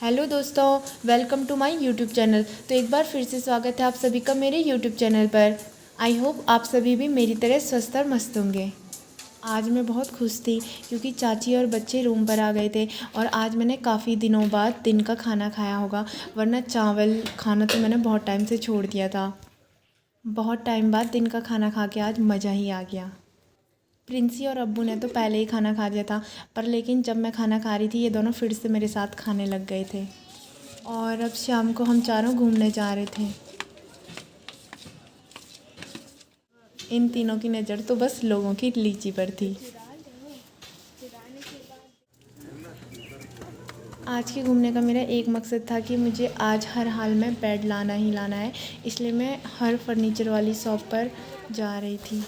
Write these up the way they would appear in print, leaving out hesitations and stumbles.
Hello दोस्तों, welcome to my YouTube channel. तो एक बार फिर से स्वागत है आप सभी का मेरे यूट्यूब चैनल पर। आई होप आप सभी भी मेरी तरह स्वस्थ और मस्त होंगे। आज मैं बहुत खुश थी क्योंकि चाची और बच्चे रूम पर आ गए थे और आज मैंने काफ़ी दिनों बाद दिन का खाना खाया होगा, वरना चावल खाना तो मैंने बहुत टाइम से छोड़ दिया था। बहुत टाइम बाद दिन का खाना खा के आज मज़ा ही आ गया। प्रिंसी और अब्बू ने तो पहले ही खाना खा लिया था, पर लेकिन जब मैं खाना खा रही थी ये दोनों फिर से मेरे साथ खाने लग गए थे। और अब शाम को हम चारों घूमने जा रहे थे। इन तीनों की नज़र तो बस लोगों की लीची पर थी। आज के घूमने का मेरा एक मकसद था कि मुझे आज हर हाल में बेड लाना ही लाना है, इसलिए मैं हर फर्नीचर वाली शॉप पर जा रही थी।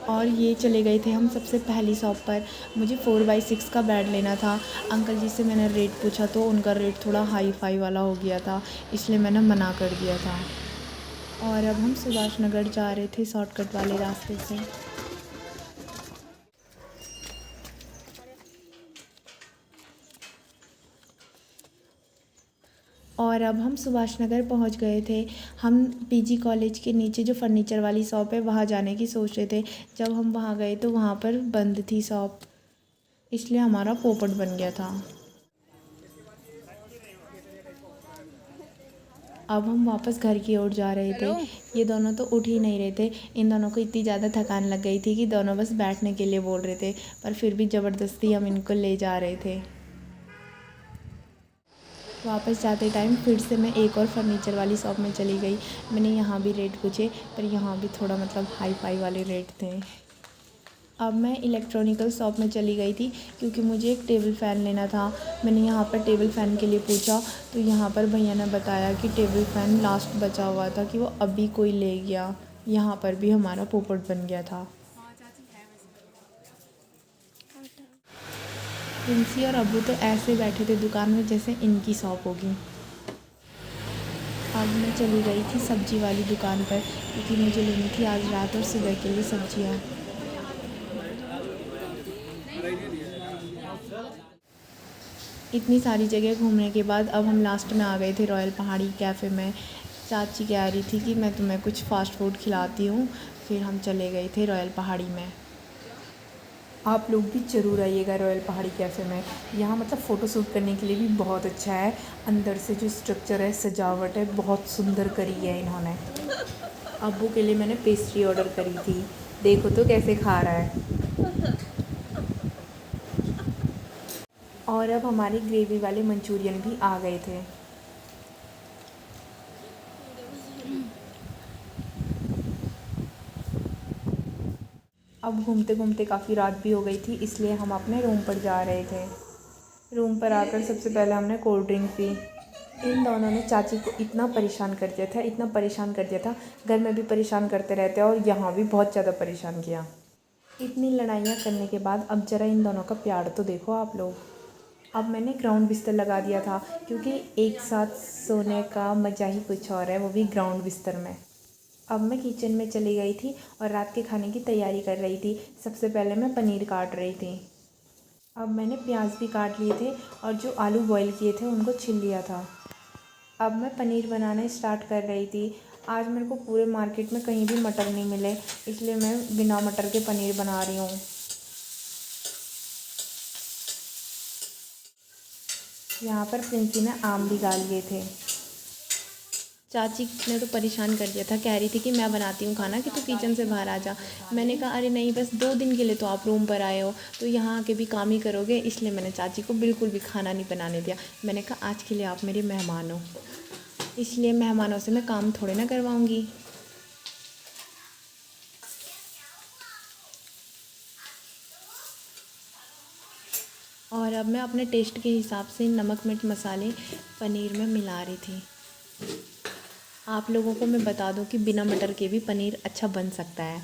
और ये चले गए थे हम सबसे पहली शॉप पर। मुझे 4x6 का बेड लेना था। अंकल जी से मैंने रेट पूछा तो उनका रेट थोड़ा हाई फाई वाला हो गया था, इसलिए मैंने मना कर दिया था। और अब हम सुभाष नगर जा रहे थे शॉर्टकट वाले रास्ते से। और अब हम सुभाष नगर पहुंच गए थे। हम पीजी कॉलेज के नीचे जो फर्नीचर वाली शॉप है वहाँ जाने की सोच रहे थे। जब हम वहाँ गए तो वहाँ पर बंद थी शॉप, इसलिए हमारा पोपट बन गया था। अब हम वापस घर की ओर जा रहे थे। ये दोनों तो उठ ही नहीं रहे थे। इन दोनों को इतनी ज़्यादा थकान लग गई थी कि दोनों बस बैठने के लिए बोल रहे थे, पर फिर भी ज़बरदस्ती हम इनको ले जा रहे थे। वापस जाते टाइम फिर से मैं एक और फर्नीचर वाली शॉप में चली गई। मैंने यहाँ भी रेट पूछे, पर यहाँ भी थोड़ा मतलब हाई फाई वाले रेट थे। अब मैं इलेक्ट्रॉनिकल शॉप में चली गई थी क्योंकि मुझे एक टेबल फ़ैन लेना था। मैंने यहाँ पर टेबल फ़ैन के लिए पूछा तो यहाँ पर भैया ने बताया कि टेबल फ़ैन लास्ट बचा हुआ था, कि वो अभी कोई ले गया। यहाँ पर भी हमारा पोपट बन गया था। प्रिंसी और अब्बू तो ऐसे बैठे थे दुकान में जैसे इनकी शॉप होगी। अब मैं चली गई थी सब्ज़ी वाली दुकान पर क्योंकि मुझे लेनी थी आज रात और सुबह के लिए सब्जियाँ। इतनी सारी जगह घूमने के बाद अब हम लास्ट में आ गए थे रॉयल पहाड़ी कैफ़े में। चाची कह रही थी कि मैं तुम्हें कुछ फ़ास्ट फूड खिलाती हूँ, फिर हम चले गए थे रॉयल पहाड़ी में। आप लोग भी ज़रूर आइएगा रॉयल पहाड़ी कैफ़े में। यहाँ मतलब फ़ोटो शूट करने के लिए भी बहुत अच्छा है। अंदर से जो स्ट्रक्चर है, सजावट है, बहुत सुंदर करी है इन्होंने। अब्बू के लिए मैंने पेस्ट्री ऑर्डर करी थी, देखो तो कैसे खा रहा है। और अब हमारे ग्रेवी वाले मंचूरियन भी आ गए थे। अब घूमते घूमते काफ़ी रात भी हो गई थी, इसलिए हम अपने रूम पर जा रहे थे। रूम पर आकर सबसे पहले हमने कोल्ड ड्रिंक पी। इन दोनों ने चाची को इतना परेशान कर दिया था, इतना परेशान कर दिया था। घर में भी परेशान करते रहते हैं और यहाँ भी बहुत ज़्यादा परेशान किया। इतनी लड़ाइयाँ करने के बाद अब ज़रा इन दोनों का प्यार तो देखो आप लोग। अब मैंने ग्राउंड बिस्तर लगा दिया था क्योंकि एक साथ सोने का मज़ा ही कुछ और है, वो भी ग्राउंड बिस्तर में। अब मैं किचन में चली गई थी और रात के खाने की तैयारी कर रही थी। सबसे पहले मैं पनीर काट रही थी। अब मैंने प्याज भी काट लिए थे और जो आलू बॉईल किए थे उनको छील लिया था। अब मैं पनीर बनाना स्टार्ट कर रही थी। आज मेरे को पूरे मार्केट में कहीं भी मटर नहीं मिले, इसलिए मैं बिना मटर के पनीर बना रही हूँ। यहाँ पर प्रिंसी ने आम भी डाल लिए थे। चाची ने तो परेशान कर दिया था, कह रही थी कि मैं बनाती हूँ खाना, कि तू किचन से बाहर आ जा। मैंने कहा अरे नहीं, बस 2 दिन के लिए तो आप रूम पर आए हो, तो यहाँ आके भी काम ही करोगे, इसलिए मैंने चाची को बिल्कुल भी खाना नहीं बनाने दिया। मैंने कहा आज के लिए आप मेरे मेहमान हो, इसलिए मेहमानों से मैं काम थोड़े ना करवाऊँगी। और अब मैं अपने टेस्ट के हिसाब से नमक मिर्च मसाले पनीर में मिला रही थी। आप लोगों को मैं बता दूं कि बिना मटर के भी पनीर अच्छा बन सकता है।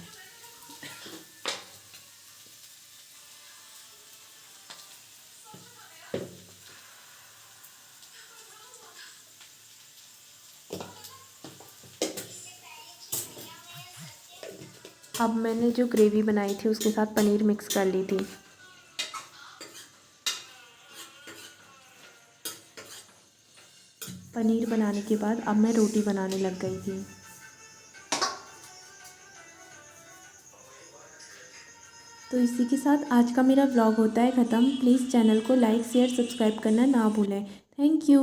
अब मैंने जो ग्रेवी बनाई थी उसके साथ पनीर मिक्स कर ली थी। पनीर बनाने के बाद अब मैं रोटी बनाने लग गई थी। तो इसी के साथ आज का मेरा व्लॉग होता है ख़त्म। प्लीज़ चैनल को लाइक शेयर सब्सक्राइब करना ना भूलें। Thank you.